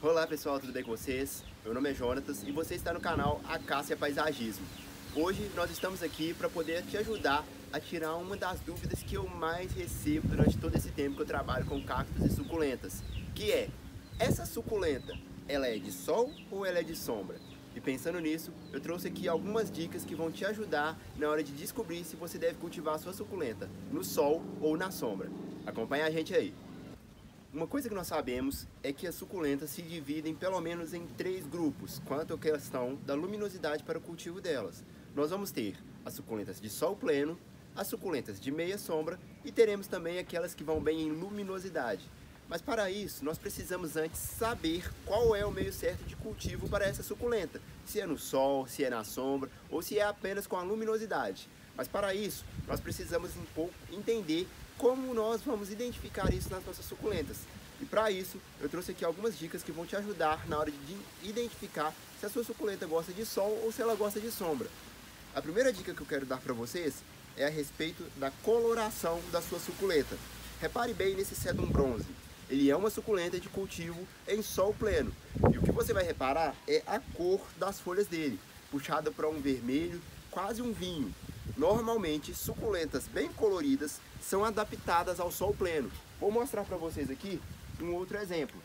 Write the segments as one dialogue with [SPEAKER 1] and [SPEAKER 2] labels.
[SPEAKER 1] Olá pessoal, tudo bem com vocês? Meu nome é Jonatas e você está no canal Acácia Paisagismo. Hoje nós estamos aqui para poder te ajudar a tirar uma das dúvidas que eu mais recebo durante todo esse tempo que eu trabalho com cactos e suculentas, que é: essa suculenta, ela é de sol ou ela é de sombra? E pensando nisso, eu trouxe aqui algumas dicas que vão te ajudar na hora de descobrir se você deve cultivar a sua suculenta no sol ou na sombra. Acompanha a gente aí! Uma coisa que nós sabemos é que as suculentas se dividem pelo menos em 3 grupos quanto à questão da luminosidade para o cultivo delas. Nós vamos ter as suculentas de sol pleno, as suculentas de meia sombra e teremos também aquelas que vão bem em luminosidade. Mas para isso, nós precisamos antes saber qual é o meio certo de cultivo para essa suculenta. Se é no sol, se é na sombra ou se é apenas com a luminosidade. Mas para isso, nós precisamos um pouco entender como nós vamos identificar isso nas nossas suculentas. E para isso, eu trouxe aqui algumas dicas que vão te ajudar na hora de identificar se a sua suculenta gosta de sol ou se ela gosta de sombra. A primeira dica que eu quero dar para vocês é a respeito da coloração da sua suculenta. Repare bem nesse sedum bronze. Ele é uma suculenta de cultivo em sol pleno. E o que você vai reparar é a cor das folhas dele, puxada para um vermelho, quase um vinho. Normalmente, suculentas bem coloridas são adaptadas ao sol pleno. Vou mostrar para vocês aqui um outro exemplo.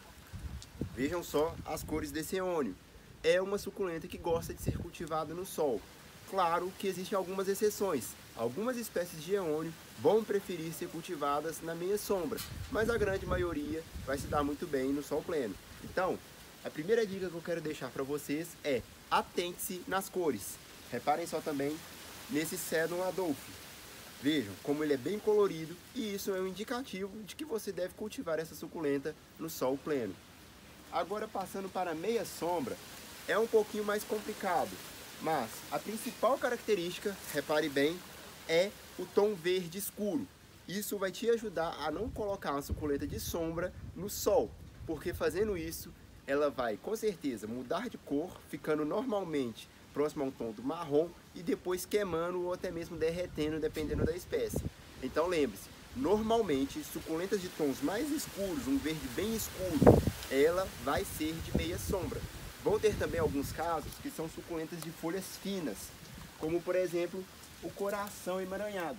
[SPEAKER 1] Vejam só as cores desse êônio. É uma suculenta que gosta de ser cultivada no sol. Claro que existem algumas exceções. Algumas espécies de êônio vão preferir ser cultivadas na meia sombra, mas a grande maioria vai se dar muito bem no sol pleno. Então, a primeira dica que eu quero deixar para vocês é: atente-se nas cores. Reparem só também nesse Sedum Adolphe. Vejam como ele é bem colorido e isso é um indicativo de que você deve cultivar essa suculenta no sol pleno. Agora, passando para a meia sombra, é um pouquinho mais complicado, mas a principal característica, repare bem, é o tom verde escuro. Isso vai te ajudar a não colocar uma suculenta de sombra no sol, porque fazendo isso, ela vai com certeza mudar de cor, ficando normalmente próximo ao tom do marrom e depois queimando ou até mesmo derretendo, dependendo da espécie. Então lembre-se, normalmente suculentas de tons mais escuros, um verde bem escuro, ela vai ser de meia sombra. Vão ter também alguns casos que são suculentas de folhas finas, como por exemplo o coração emaranhado.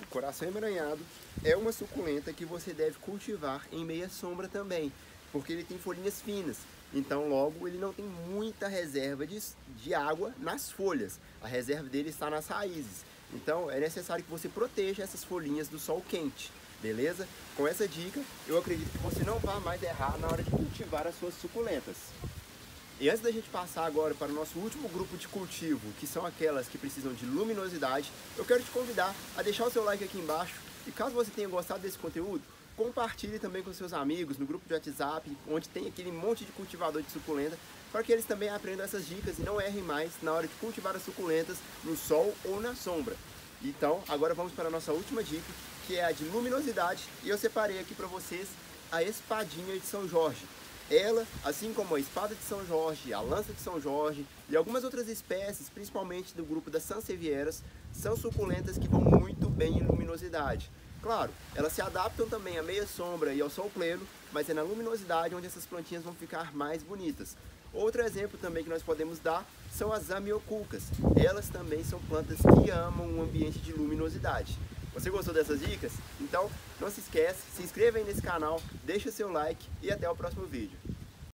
[SPEAKER 1] O coração emaranhado é uma suculenta que você deve cultivar em meia sombra também, porque ele tem folhinhas finas. Então logo ele não tem muita reserva de água nas folhas. A reserva dele está nas raízes. Então é necessário que você proteja essas folhinhas do sol quente, beleza? Com essa dica, eu acredito que você não vai mais errar na hora de cultivar as suas suculentas. E antes da gente passar agora para o nosso último grupo de cultivo, que são aquelas que precisam de luminosidade, eu quero te convidar a deixar o seu like aqui embaixo. E caso você tenha gostado desse conteúdo, compartilhe também com seus amigos no grupo de WhatsApp, onde tem aquele monte de cultivador de suculenta, para que eles também aprendam essas dicas e não errem mais na hora de cultivar as suculentas no sol ou na sombra. Então, agora vamos para a nossa última dica, que é a de luminosidade, e eu separei aqui para vocês a espadinha de São Jorge. Ela, assim como a espada de São Jorge, a lança de São Jorge e algumas outras espécies, principalmente do grupo das sansevieiras, são suculentas que vão muito bem em luminosidade. Claro, elas se adaptam também à meia sombra e ao sol pleno, mas é na luminosidade onde essas plantinhas vão ficar mais bonitas. Outro exemplo também que nós podemos dar são as amioculcas. Elas também são plantas que amam um ambiente de luminosidade. Você gostou dessas dicas? Então não se esquece, se inscreva aí nesse canal, deixa seu like e até o próximo vídeo.